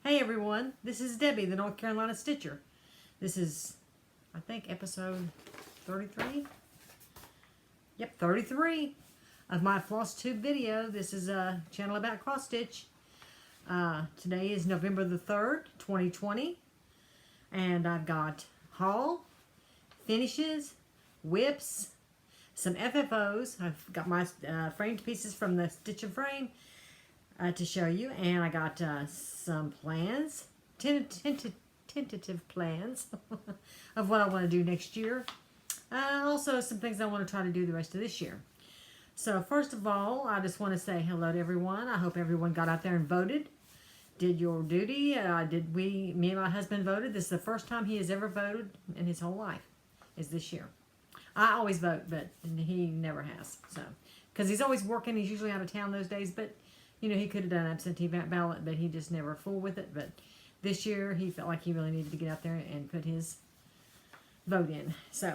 Hey everyone, this is Debbie, the North Carolina Stitcher. This is, I think, episode 33? Yep, 33 of my Flosstube video. This is a channel about cross stitch. Today is November the 3rd, 2020. And I've got haul, finishes, WIPS, some FFOs. I've got my framed pieces from the Stitch and Frame to show you, and I got some plans, tentative plans of what I want to do next year. Also some things I want to try to do the rest of this year. So first of all, I just want to say hello to everyone. I hope everyone got out there and voted, did your duty. Me and my husband voted. This is the first time he has ever voted in his whole life, is this year. I always vote, but he never has. So, because he's always working, he's usually out of town those days, but you know, he could have done an absentee ballot, but he just never fooled with it. But this year, he felt like he really needed to get out there and put his vote in. So,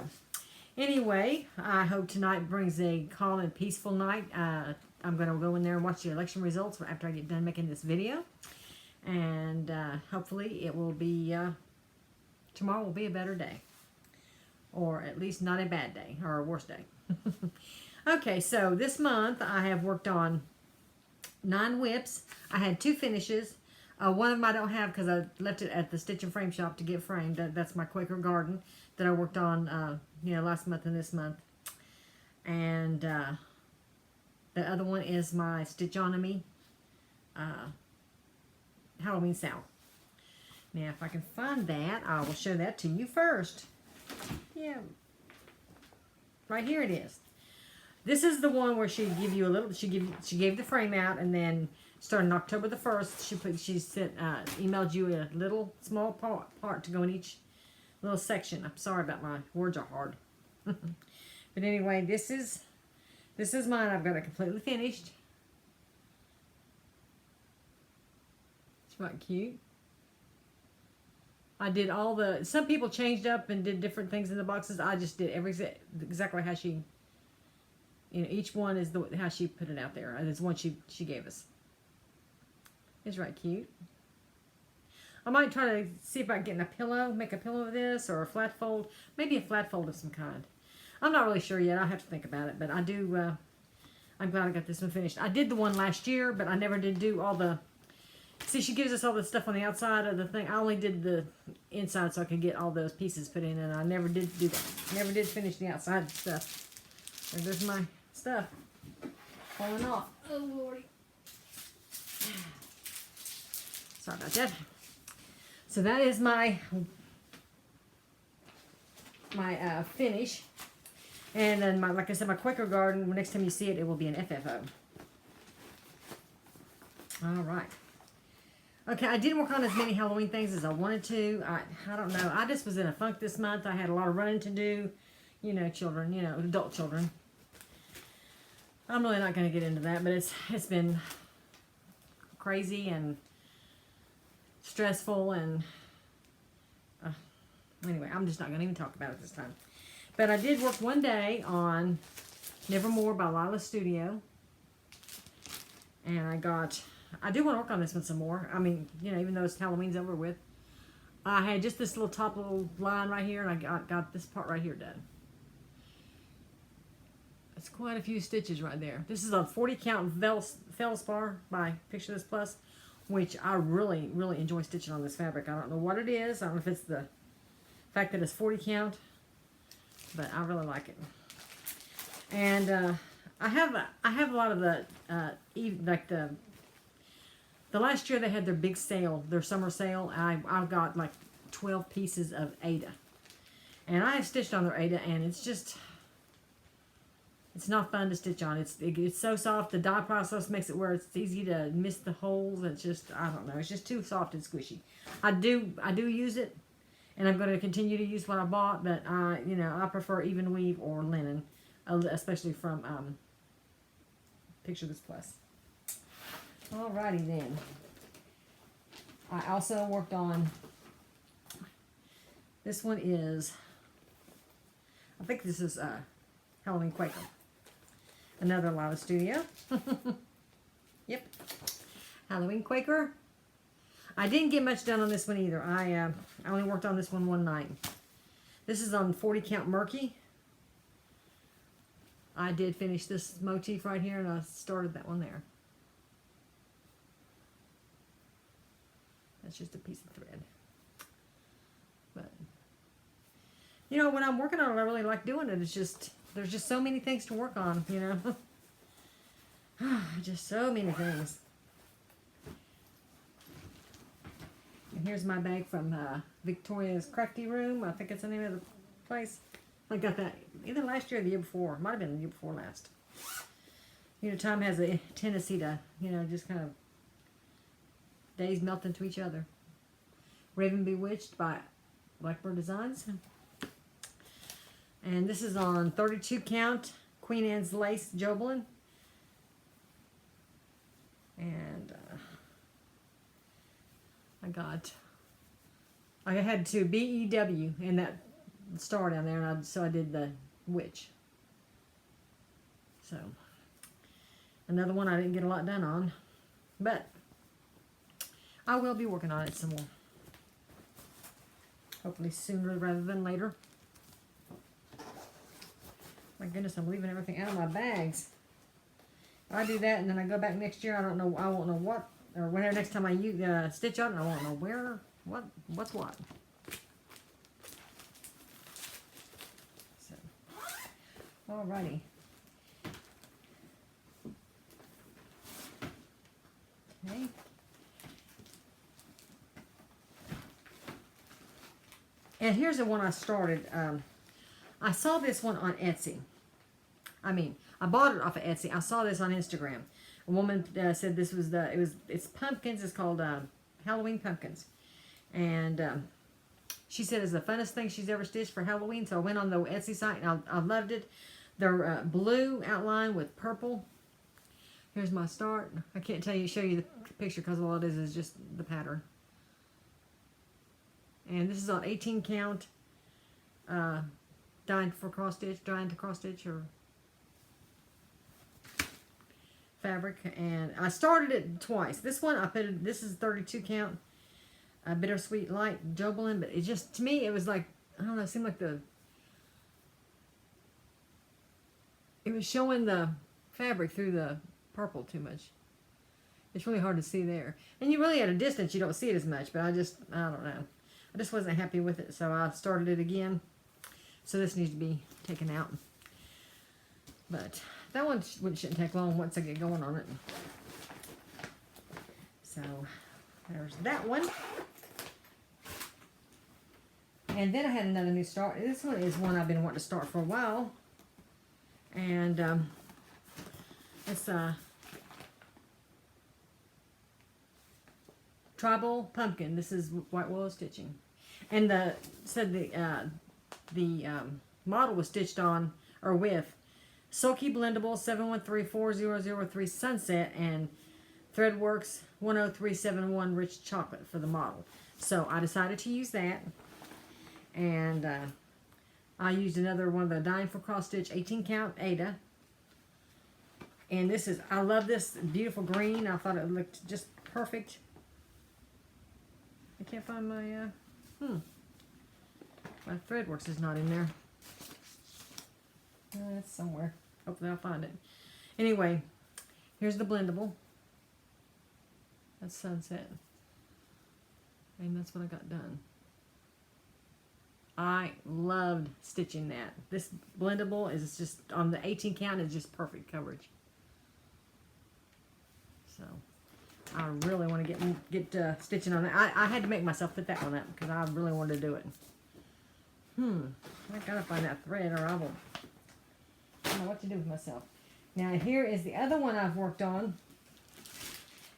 anyway, I hope tonight brings a calm and peaceful night. I'm going to go in there and watch the election results after I get done making this video. And hopefully it will be, tomorrow will be a better day. Or at least not a bad day, or a worse day. Okay, so this month I have worked on 9 WIPs. I had 2 finishes. One of them I don't have because I left it at the Stitch and Frame shop to get framed. That's my Quaker Garden that I worked on last month and this month. And the other one is my Stitchonomy Halloween Sal. Now if I can find that, I will show that to you first. Yeah. Right here it is. This is the one where she give you a little. She gave the frame out, and then starting October the 1st, she emailed you a little small part to go in each little section. I'm sorry about my words are hard, but anyway, this is mine. I've got it completely finished. It's quite cute. I did all the. Some people changed up and did different things in the boxes. I just did exactly how she. You know, each one is how she put it out there. There's one she gave us. It's right cute. I might try to see if I can get a pillow, make a pillow of this, or a flat fold. Maybe a flat fold of some kind. I'm not really sure yet. I'll have to think about it. But I do, I'm glad I got this one finished. I did the one last year, but I never did do all the... See, she gives us all the stuff on the outside of the thing. I only did the inside so I could get all those pieces put in, and I never did do that. Never did finish the outside stuff. There's my stuff falling off. Oh lordy. Sorry about that. So that is my finish. And then like I said, my Quaker Garden, next time you see it, it will be an FFO. Alright. Okay, I didn't work on as many Halloween things as I wanted to. I don't know. I just was in a funk this month. I had a lot of running to do. You know, children, adult children. I'm really not going to get into that, but it's been crazy and stressful, and anyway, I'm just not going to even talk about it this time. But I did work one day on Nevermore by Lila Studio, and I do want to work on this one some more. I mean, even though it's Halloween's over with, I had just this little line right here, and I got this part right here done. It's quite a few stitches right there. This is a 40 count Feldspar by Picture This Plus, which I really, really enjoy stitching on this fabric. I don't know what it is. I don't know if it's the fact that it's 40 count, but I really like it. And I have a lot of the like the last year they had their big sale, their summer sale. I've got like 12 pieces of Ada, and I have stitched on their Ada, and it's not fun to stitch on. It's so soft. The dye process makes it where it's easy to miss the holes. It's just, I don't know. It's just too soft and squishy. I do use it, and I'm going to continue to use what I bought, but I prefer even weave or linen, especially from Picture This Plus. Alrighty then. I also worked on, this one is, I think this is Halloween Quaker. Another Lila Studio. Yep. Halloween Quaker. I didn't get much done on this one either. I only worked on this one night. This is on 40 count murky. I did finish this motif right here, and I started that one there. That's just a piece of thread. But, you know, when I'm working on it, I really like doing it. It's just, there's just so many things to work on, you know. Just so many things. And here's my bag from Victoria's Crafty Room. I think it's the name of the place. I got that either last year or the year before. Might have been the year before last. You know, time has a tendency to, you know, just kind of days melt into each other. Raven Bewitched by Blackbird Designs. And this is on 32 count Queen Anne's Lace Jobelin. And I had to BEW in that star down there, and so I did the witch. So another one I didn't get a lot done on, but I will be working on it some more. Hopefully sooner rather than later. My goodness, I'm leaving everything out of my bags. If I do that and then I go back next year, I won't know what, or whenever next time I stitch on it, I won't know where, what's what. So, alrighty. Okay. And here's the one I started. I saw this one on Etsy. I bought it off of Etsy. I saw this on Instagram. A woman said this was it's pumpkins. It's called Halloween pumpkins. And she said it's the funnest thing she's ever stitched for Halloween. So I went on the Etsy site and I loved it. They're blue outline with purple. Here's my start. I can't show you the picture because all it is just the pattern. And this is on 18 count, dying to cross stitch or fabric. And I started it twice. This one this is 32 count, bittersweet light Jobelin, but it just, to me, it was like, I don't know, it seemed like it was showing the fabric through the purple too much. It's really hard to see there. And you really, at a distance, you don't see it as much, but I don't know. I just wasn't happy with it, so I started it again. So this needs to be taken out. But that one shouldn't take long once I get going on it. So there's that one. And then I had another new start. This one is one I've been wanting to start for a while. And it's Tribal Pumpkin. This is white willow stitching. And the model was stitched on, or with, Silky Blendable 7134-003 Sunset and Threadworks 10371 Rich Chocolate for the model. So I decided to use that. And I used another one of the Dying for Cross Stitch 18 count Ada. And this is, I love this beautiful green. I thought it looked just perfect. I can't find my, my Threadworks is not in there. It's somewhere. Hopefully I'll find it. Anyway, here's the blendable. That's Sunset. And that's what I got done. I loved stitching that. This blendable is just, on the 18 count, is just perfect coverage. So I really want to get stitching on it. I had to make myself put that one up because I really wanted to do it. I gotta find that thread or I don't know what to do with myself. Now here is the other one I've worked on.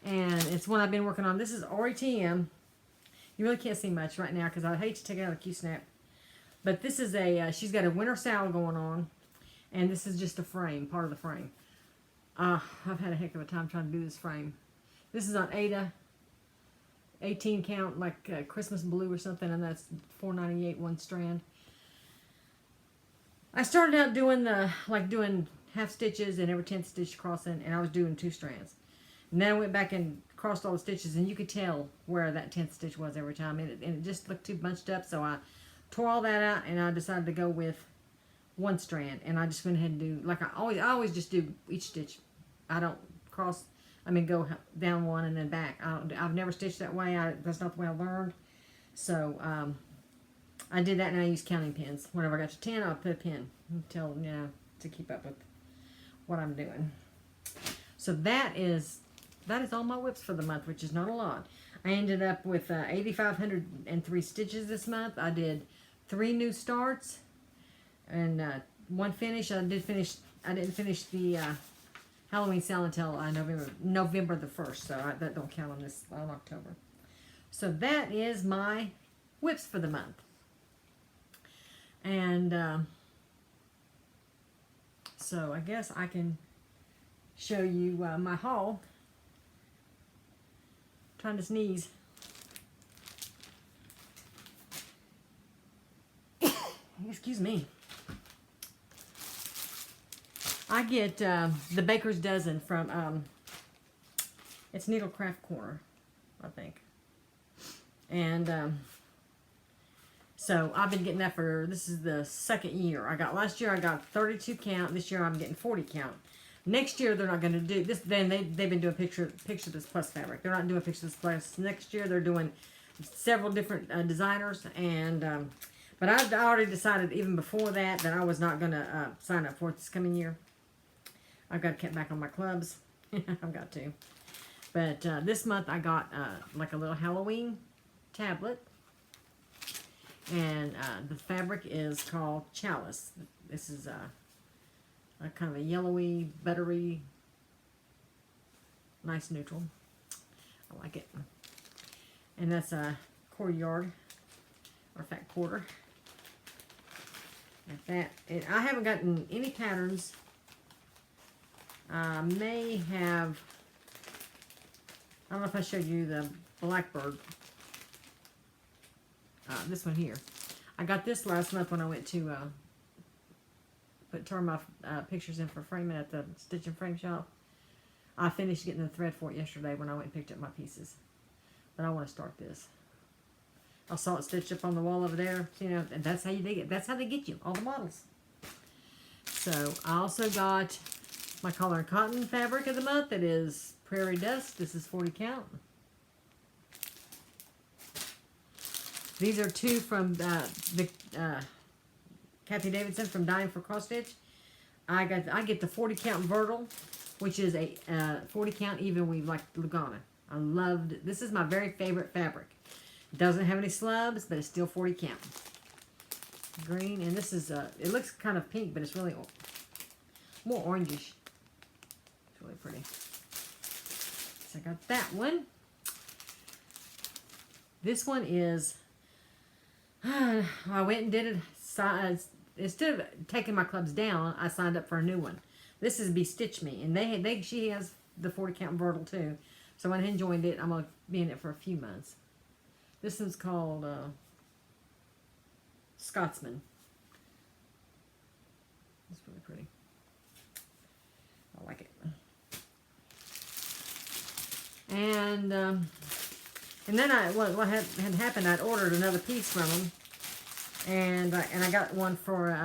And it's one I've been working on. This is RETM. You really can't see much right now because I hate to take it out of Q-Snap. But this is she's got a winter sale going on. And this is just a frame, part of the frame. I've had a heck of a time trying to do this frame. This is on Ada, 18 count, like Christmas blue or something, and that's $4.98 one strand. I started out doing doing half stitches and every 10th stitch crossing, and I was doing 2 strands. And then I went back and crossed all the stitches, and you could tell where that 10th stitch was every time, and it just looked too bunched up. So I tore all that out, and I decided to go with one strand, and I just went ahead and do like I always just do each stitch. I don't go down one and then back. I've never stitched that way. That's not the way I learned. So I did that, and I used counting pins. Whenever I got to 10, I'll put a pin until, to keep up with what I'm doing. So that is all my WIPs for the month, which is not a lot. I ended up with 8,503 stitches this month. I did 3 new starts and 1 finish. I didn't finish the Halloween sale until November the 1st, so that don't count on October. So that is my WIPs for the month. And so I guess I can show you my haul. Trying to sneeze. Excuse me. I get the Baker's Dozen from it's Needlecraft Corner, I think. And so I've been getting that this is the 2nd year. Last year I got 32 count. This year I'm getting 40 count. Next year they're not going to do this. Then they've been doing picture this plus fabric. They're not doing picture this plus. Next year they're doing several different designers. And but I already decided even before that I was not going to sign up for it this coming year. I've got to cut back on my clubs. I've got to. But this month I got like a little Halloween tablet. And the fabric is called Chalice. This is a kind of a yellowy, buttery, nice neutral. I like it. And that's a quarter yard, or fat quarter. Like that. I haven't gotten any patterns. I may have, I don't know if I showed you the Blackbird. This one here. I got this last month when I went to turn my pictures in for framing at the Stitch and Frame shop. I finished getting the thread for it yesterday when I went and picked up my pieces. But I want to start this. I saw it stitched up on the wall over there, and that's how that's how they get you, all the models. So I also got my collar and cotton fabric of the month. That is Prairie Dust. This is 40 count. These are 2 from Kathy Davidson from Dying for Cross Stitch. I get the 40 count Vertical, which is a 40 count even weave like Lugana. I loved it. This is my very favorite fabric. It doesn't have any slubs, but it's still 40 count. Green, and this is it looks kind of pink, but it's really more orangish. It's really pretty. So I got that one. This one is I went and did it. Instead of taking my clubs down, I signed up for a new one. This is Be Stitch Me, and she has the 40 count Vertical too. So I went ahead and joined it. I'm gonna be in it for a few months. This one's called Scotsman. It's really pretty. I like it. And then what had happened, I'd ordered another piece from them. And I got one for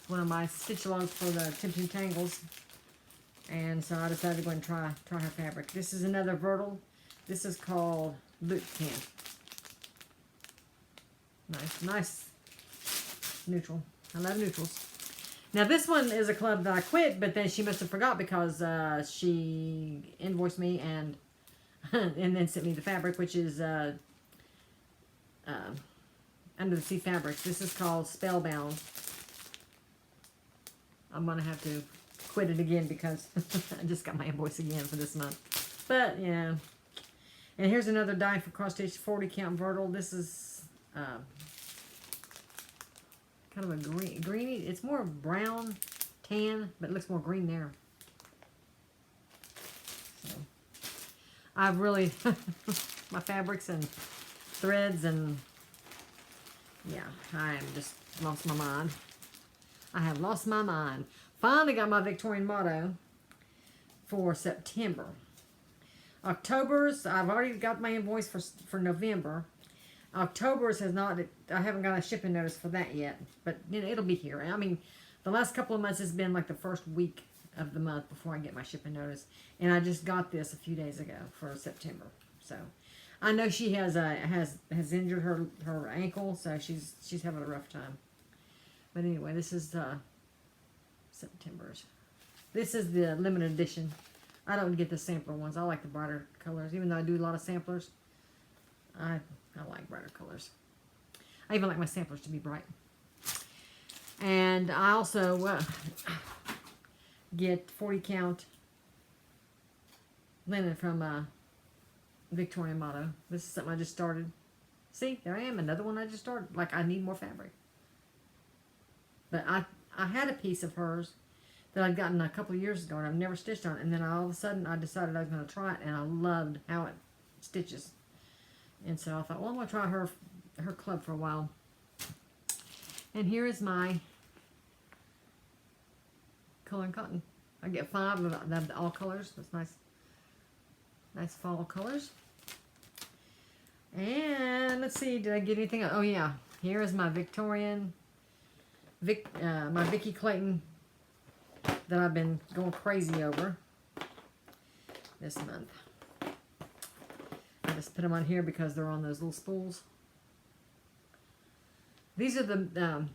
one of my stitch logs for the Tempting Tangles. And so I decided to go and try her fabric. This is another Vertical. This is called Boot Camp. Nice neutral. I love neutrals. Now this one is a club that I quit, but then she must have forgot because she invoiced me and then sent me the fabric, which is Under the Sea Fabrics. This is called Spellbound. I'm going to have to quit it again because I just got my invoice again for this month. But, yeah. And here's another Dying for Cross Stitch 40 count Vertical. This is kind of a greeny. It's more brown, tan, but it looks more green there. So, I've really, my fabrics and threads and, yeah, I am just lost my mind. I have lost my mind. Finally got my Victorian motto for September. October's, I've already got my invoice for November. October's has not, I haven't got a shipping notice for that yet, but you know, it'll be here. I mean, the last couple of months has been like the first week of the month before I get my shipping notice, and I just got this a few days ago for September. So I know she has injured her ankle, so she's having a rough time. But anyway, this is September's. This is the limited edition. I don't get the sampler ones. I like the brighter colors, even though I do a lot of samplers. I like brighter colors. I even like my samplers to be bright. And I also get 40 count linen from Victorian Motto. This is something I just started. See, there I am, another one I just started. Like, I need more fabric. But I had a piece of hers that I'd gotten a couple of years ago, and I've never stitched on it. And then all of a sudden, I decided I was going to try it, and I loved how it stitches. And so I thought, well, I'm going to try her club for a while. And here is my color and cotton. I get 5 of all colors. That's nice fall colors. And let's see, did I get anything? Oh yeah, here is my Victorian, my Vicky Clayton that I've been going crazy over this month. I just put them on here because they're on those little spools. These are the,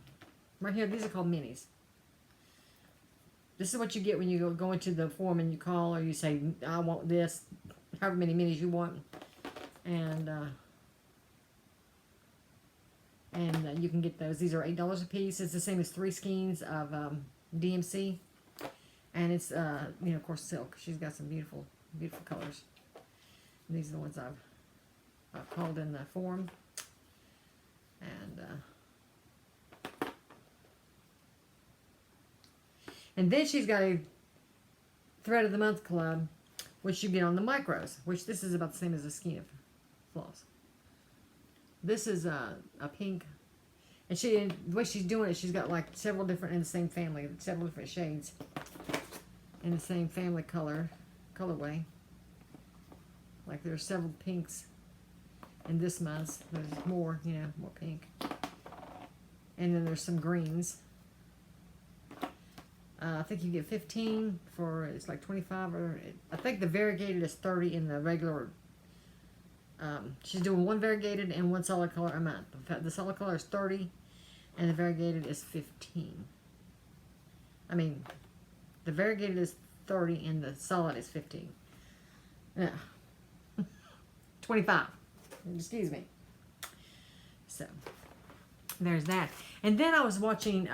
right here, these are called minis. This is what you get when you go into the form and you call or you say, I want this, however many minis you want. And you can get those. These are $8 a piece. It's the same as 3 skeins of DMC. And it's, you know, of course, silk. She's got some beautiful, beautiful colors. And these are the ones I've called in the form. And then she's got a Thread of the Month Club, which you get on the micros, which this is about the same as a skein of floss. This is a pink. And the way she's doing it, she's got like several different in the same family, several different shades in the same family colorway. Like there's several pinks in this month. There's more, you know, more pink. And then there's some greens. I think you get 15 for, it's like 25, or I think the variegated is 30 in the regular. She's doing 1 variegated and 1 solid color a month. The solid color is 30 and the variegated is 15. I mean, the variegated is 30 and the solid is 15. Yeah. 25. Excuse me. So, there's that. And then I was watching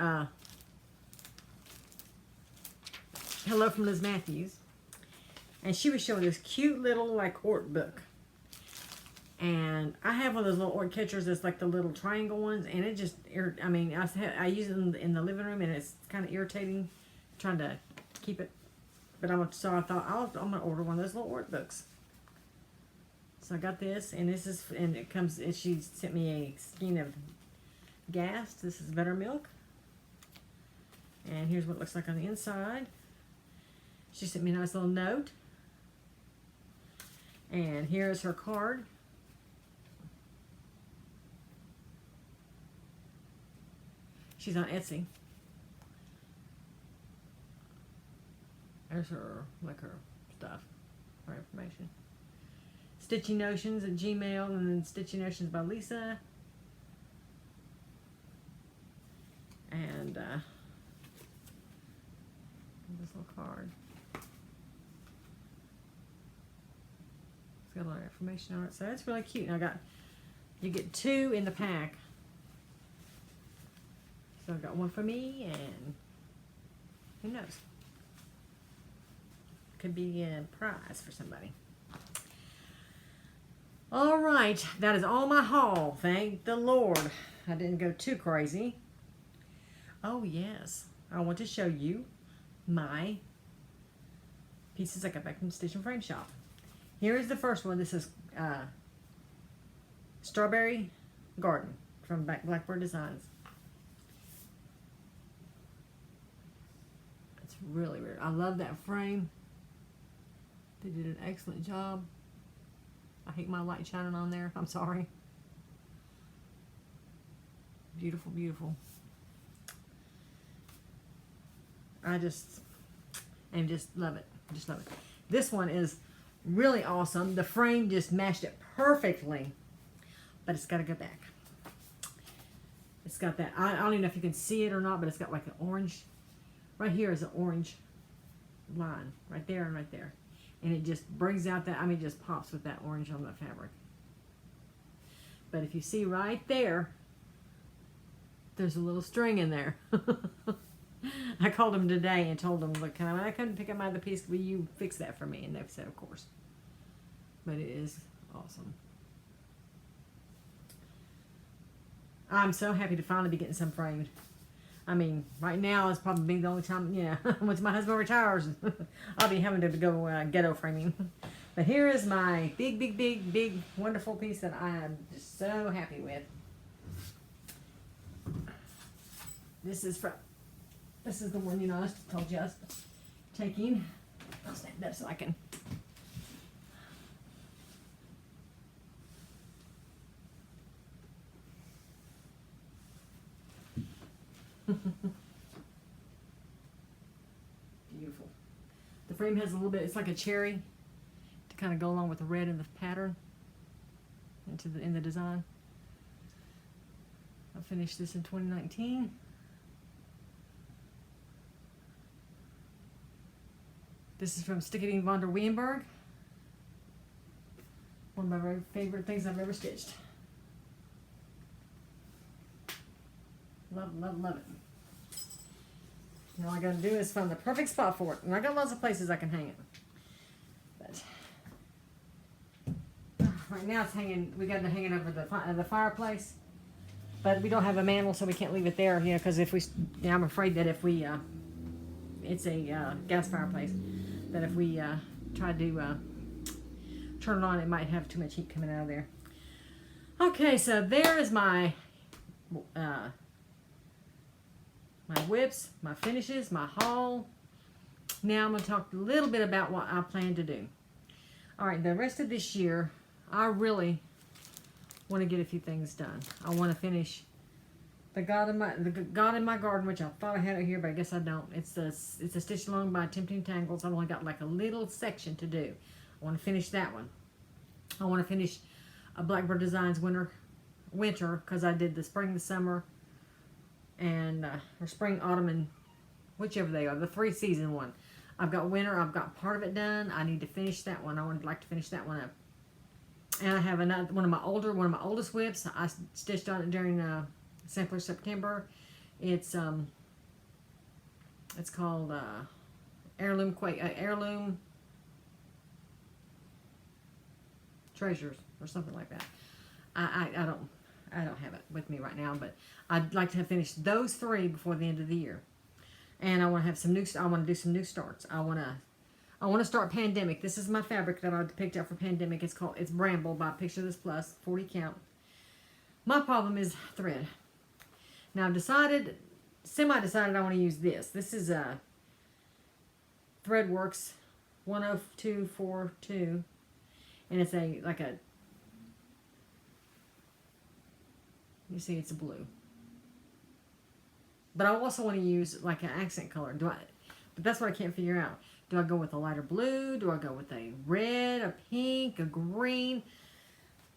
Hello from Liz Matthews, and she was showing this cute little like ort book, and I have one of those little ort catchers that's like the little triangle ones, and it just, I mean, I use it in the living room, and it's kind of irritating trying to keep it, but so I thought I'm gonna order one of those little ort books. So I got this, and it comes, and she sent me a skein of gas. This is buttermilk, and here's what it looks like on the inside. She sent me a nice little note. And here is her card. She's on Etsy. There's her, like her stuff, her information. Stitching Notions at Gmail, and then Stitching Notions by Lisa. And this little card. It's got a lot of information on it, so that's really cute. And you get 2 in the pack. So I've got 1 for me, and who knows? Could be a prize for somebody. All right, that is all my haul. Thank the Lord. I didn't go too crazy. Oh yes, I want to show you my pieces I got back from the Stitch and Frame shop. Here is the first one. This is Strawberry Garden from Blackbird Designs. It's really weird. I love that frame. They did an excellent job. I hate my light shining on there. I'm sorry. Beautiful, beautiful. I just love it. Just love it. This one is really awesome. The frame just matched it perfectly, but it's got to go back. It's got that, I don't even know if you can see it or not, but it's got like an orange, right here is an orange line, right there and right there. And it just brings out that, I mean, it just pops with that orange on the fabric. But if you see right there, there's a little string in there. I called them today and told them, look, I couldn't pick up my other piece. Will you fix that for me? And they've said, of course. But it is awesome. I'm so happy to finally be getting some framed. I mean, right now it's probably the only time, yeah, once my husband retires, I'll be having to go ghetto framing. But here is my big, big, big, big, wonderful piece that I am just so happy with. This is the one, you know, I told you I was taking. I'll stand up so I can. Beautiful. The frame has a little bit, it's like a cherry to kind of go along with the red in the pattern in the design. I finished this in 2019. This is from Sticketing von der Weenberg. One of my very favorite things I've ever stitched. Love, love, love it. Now all I gotta do is find the perfect spot for it. And I got lots of places I can hang it. But right now it's hanging, we got to hang it over the fireplace. But we don't have a mantle, so we can't leave it there, you know, because if we, yeah, I'm afraid that if we, it's a gas fireplace, that if we try to turn it on, it might have too much heat coming out of there. Okay, so there is my my WIPS, my finishes, my haul. Now I'm going to talk a little bit about what I plan to do. All right, the rest of this year, I really want to get a few things done. I want to finish the God in My Garden, which I thought I had it here, but I guess I don't. It's a Stitch Along by Tempting Tangles. I've only got like a little section to do. I want to finish that one. I want to finish a Blackbird Designs winter, because I did the spring, the summer, and or spring, autumn, and whichever they are, the 3-season one. I've got winter. I've got part of it done. I need to finish that one. I would like to finish that one up. And I have another one of my oldest WIPs. I stitched on it during Simpler September. It's called Heirloom Treasures or something like that. I don't have it with me right now, but I'd like to have finished those 3 before the end of the year. And I want to have some I want to do some new starts. I want to start Pandemic. This is my fabric that I picked up for Pandemic. It's Bramble by Picture This Plus, 40 count. My problem is thread. Now I've semi-decided I want to use this. This is Threadworks 10242, and it's you see it's a blue. But I also want to use like an accent color. But that's what I can't figure out. Do I go with a lighter blue? Do I go with a red, a pink, a green?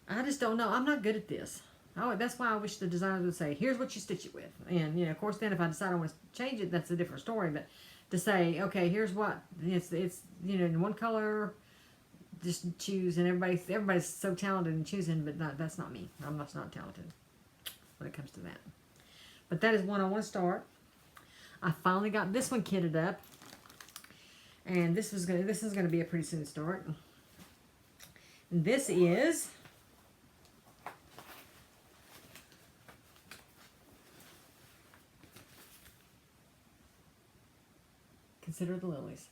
I just don't know. I'm not good at this. That's why I wish the designers would say, here's what you stitch it with. And, you know, of course, then if I decide I want to change it, that's a different story. But to say, okay, here's what, it's you know, in one color, just choose. And everybody's so talented in choosing, but that's not me. I'm just not talented when it comes to that. But that is one I want to start. I finally got this one kitted up. And this is gonna be a pretty soon start. And this is Consider the Lilies.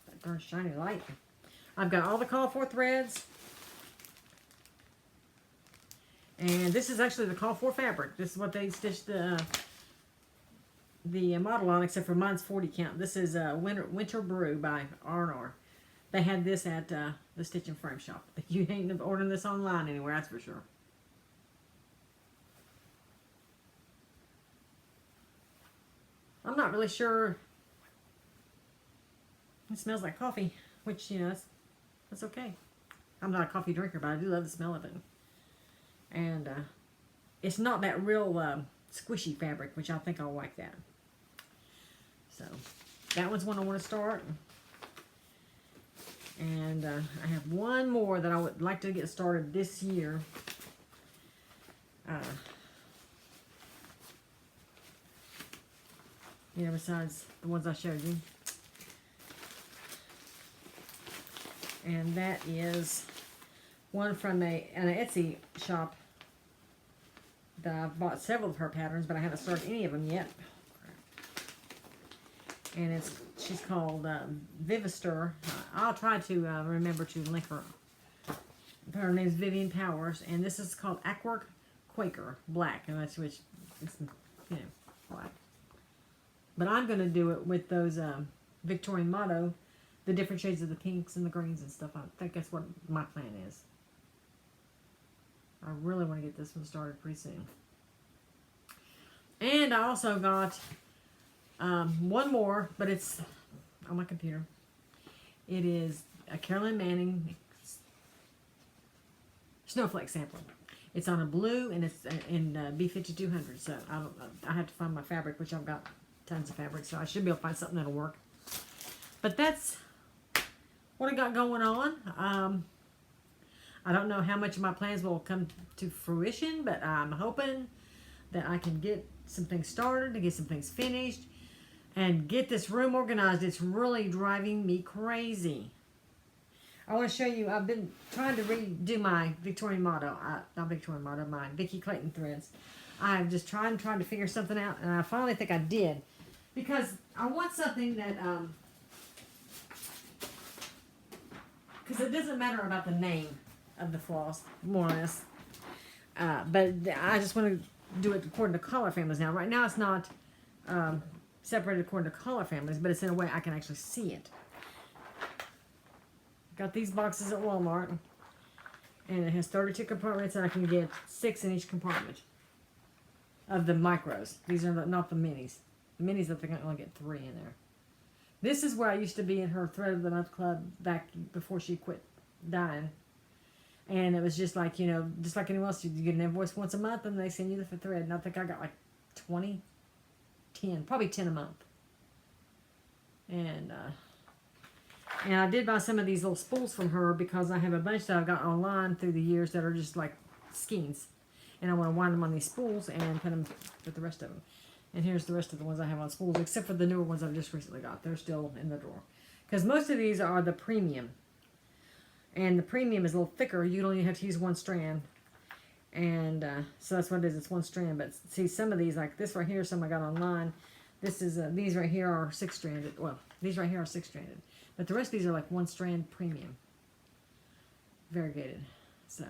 That darn shiny light. I've got all the call for threads. And this is actually the call for fabric. This is what they stitched the model on, except for mine's 40 count. This is Winter Brew by R&R. They had this at the the Stitch and Frame shop. You ain't ordering this online anywhere, that's for sure. I'm not really sure. It smells like coffee, which, you know, that's okay. I'm not a coffee drinker, but I do love the smell of it. And it's not that real squishy fabric, which I think I'll like that. So that one's one I want to start. And I have one more that I would like to get started this year. Yeah, besides the ones I showed you. And that is one from an Etsy shop that I've bought several of her patterns, but I haven't started any of them yet. And she's called Vivistor. I'll try to remember to link her. Her name is Vivian Powers, and this is called Aquark Quaker Black, and that's which it's, you know, black. But I'm going to do it with those Victorian Motto, the different shades of the pinks and the greens and stuff. I think that's what my plan is. I really want to get this one started pretty soon. And I also got one more, but it's on my computer. It is a Carolyn Manning snowflake sample. It's on a blue and it's in B5200. So I have to find my fabric, which I've got tons of fabric, so I should be able to find something that'll work. But that's what I got going on. I don't know how much of my plans will come to fruition, but I'm hoping that I can get some things started, to get some things finished, and get this room organized. It's really driving me crazy. I want to show you, I've been trying to redo my Victorian Motto, not Victorian Motto, my Vicki Clayton threads. I've just tried to figure something out, and I finally think I did. Because I want something that, because it doesn't matter about the name of the floss, more or less. But I just want to do it according to color families now. Right now it's not separated according to color families, but it's in a way I can actually see it. Got these boxes at Walmart, and it has 32 compartments, and I can get 6 in each compartment of the micros. These are not the minis. The minis, I think I only get 3 in there. This is where I used to be in her Thread of the Month club back before she quit dying. And it was just like, you know, just like anyone else, you get an invoice once a month and they send you the thread. And I think I got like 10, probably 10 a month. And I did buy some of these little spools from her because I have a bunch that I've got online through the years that are just like skeins. And I want to wind them on these spools and put them with the rest of them. And here's the rest of the ones I have on spools, except for the newer ones I've just recently got. They're still in the drawer. Because most of these are the premium. And the premium is a little thicker. You only have to use 1 strand. And so that's what it is. It's 1 strand. But see, some of these, like this right here, some I got online. This is these right here are 6-stranded. Well, these right here are 6-stranded. But the rest of these are like 1 strand premium. Variegated. So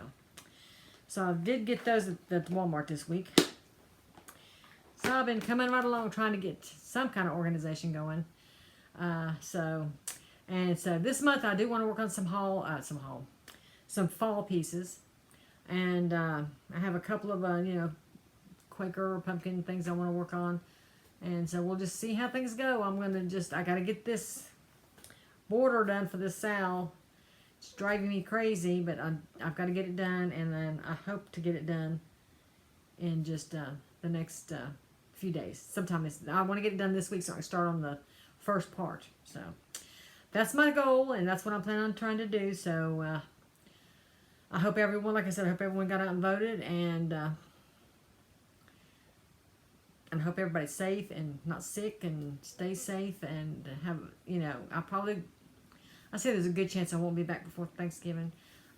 I did get those at Walmart this week. So I've been coming right along trying to get some kind of organization going. So this month I do want to work on some fall pieces. And I have a couple of, you know, Quaker pumpkin things I want to work on. And so we'll just see how things go. I got to get this border done for this Sal. It's driving me crazy, but I've got to get it done. And then I hope to get it done in just the next few days. I want to get it done this week so I can start on the first part. So that's my goal, and that's what I'm planning on trying to do. So I hope everyone, like I said, I hope everyone got out and voted, and I hope everybody's safe and not sick and stay safe and have, you know, I say there's a good chance I won't be back before Thanksgiving.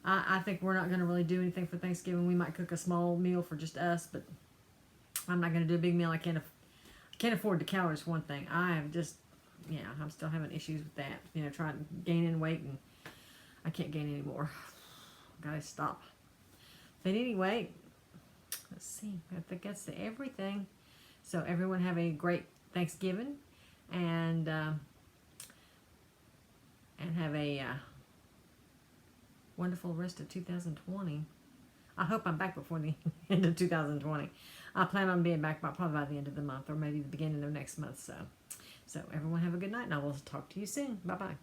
I think we're not going to really do anything for Thanksgiving. We might cook a small meal for just us, but I'm not going to do a big meal. I can't afford the calories for one thing. I'm still having issues with that. You know, trying gaining weight, and I can't gain anymore. Gotta stop. But anyway, let's see. I think that's everything. So everyone have a great Thanksgiving, and have a wonderful rest of 2020. I hope I'm back before the end of 2020. I plan on being back probably by the end of the month or maybe the beginning of next month. So everyone have a good night, and I will talk to you soon. Bye-bye.